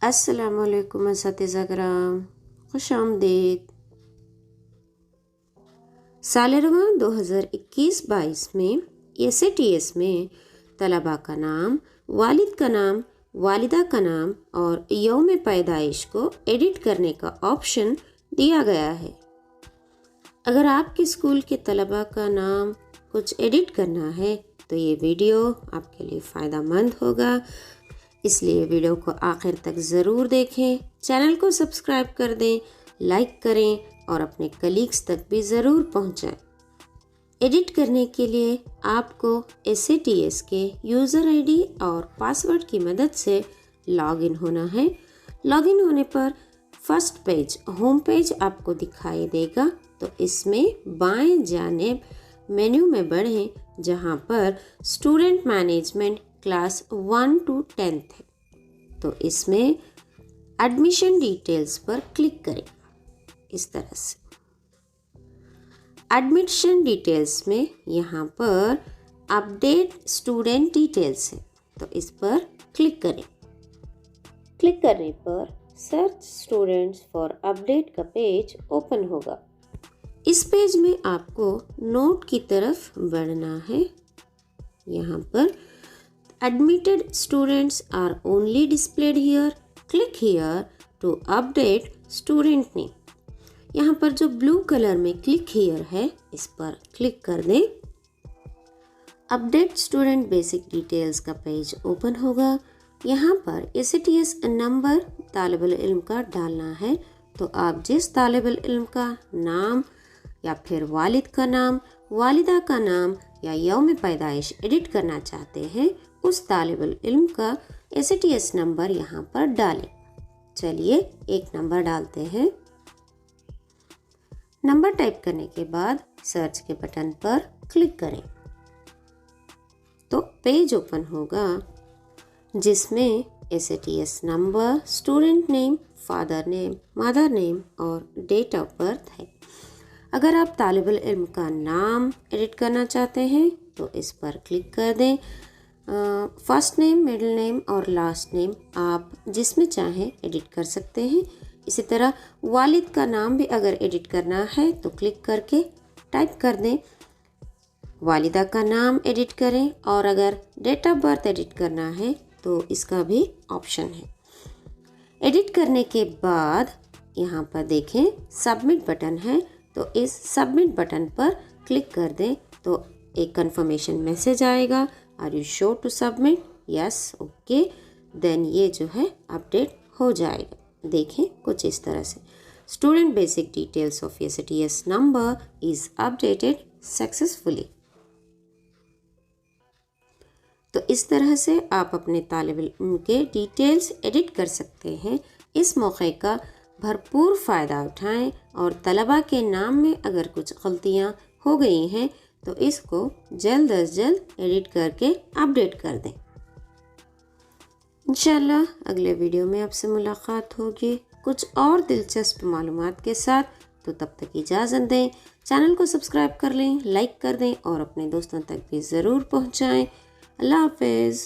अस्सलामुअलैकुम असातिज़ा कराम, खुश आमदीद। साल रवा 2021-22 में SATS में तलबा का नाम, वालिद का नाम, वालिदा का नाम और यौम पैदाइश को एडिट करने का ऑप्शन दिया गया है। अगर आपके स्कूल के तलबा का नाम कुछ एडिट करना है तो ये वीडियो आपके लिए फ़ायदेमंद होगा, इसलिए वीडियो को आखिर तक ज़रूर देखें। चैनल को सब्सक्राइब कर दें, लाइक करें और अपने कलीग्स तक भी ज़रूर पहुंचाएं। एडिट करने के लिए आपको SATS के यूज़र ID और पासवर्ड की मदद से लॉगिन होना है। लॉगिन होने पर फर्स्ट पेज, होम पेज आपको दिखाई देगा, तो इसमें बाएं जानिब मेन्यू में बढ़ें जहां पर student management class 1 to 10th है, तो इसमें एडमिशन डिटेल्स पर क्लिक करें। इस तरह से एडमिशन डिटेल्स में यहाँ पर अपडेट स्टूडेंट डिटेल्स है, तो इस पर क्लिक करें। क्लिक करने पर सर्च स्टूडेंट्स फॉर अपडेट का पेज ओपन होगा। इस पेज में आपको नोट की तरफ बढ़ना है। यहाँ पर admitted students are only displayed here. Click here to update student name. यहाँ पर जो ब्लू कलर में क्लिक हियर है, इस पर क्लिक कर दें। अपडेट स्टूडेंट बेसिक डिटेल्स का पेज ओपन होगा। यहाँ पर SATS नंबर तालिबुल इल्म का डालना है, तो आप जिस तालिबुल इल्म का नाम या फिर वालिद का नाम, वालिदा का नाम या यौम पैदाइश एडिट करना चाहते हैं, उस तालिबुल इल्म का SATS नंबर यहाँ पर डालें। चलिए एक नंबर डालते हैं। नंबर टाइप करने के बाद सर्च के बटन पर क्लिक करें, तो पेज ओपन होगा जिसमें SATS number, student name, father name, mother name और डेट ऑफ बर्थ है। अगर आप तालिबुल इल्म का नाम एडिट करना चाहते हैं तो इस पर क्लिक कर दें। फर्स्ट नेम, मिडिल नेम और लास्ट नेम आप जिसमें चाहें एडिट कर सकते हैं। इसी तरह वालिद का नाम भी अगर एडिट करना है तो क्लिक करके टाइप कर दें, वालिदा का नाम एडिट करें, और अगर डेट ऑफ बर्थ एडिट करना है तो इसका भी ऑप्शन है। एडिट करने के बाद यहाँ पर देखें सबमिट बटन है, तो इस सबमिट बटन पर क्लिक कर दें, तो एक कंफर्मेशन मैसेज आएगा, are you sure to submit, yes, okay, then ये जो है अपडेट हो जाएगा। देखें कुछ इस तरह से, student basic details of SATS number is updated successfully. तो इस तरह से आप अपने तालिब इल्म के डिटेल्स एडिट कर सकते हैं। इस मौके का भरपूर फ़ायदा उठाएं और तलबा के नाम में अगर कुछ गलतियां हो गई हैं तो इसको जल्द अज जल्द एडिट करके अपडेट कर दें। इंशाल्लाह अगले वीडियो में आपसे मुलाकात होगी कुछ और दिलचस्प मालूमात के साथ। तो तब तक इजाज़त दें। चैनल को सब्सक्राइब कर लें, लाइक कर दें और अपने दोस्तों तक भी ज़रूर पहुँचाएँ। अल्लाह हाफ़िज़।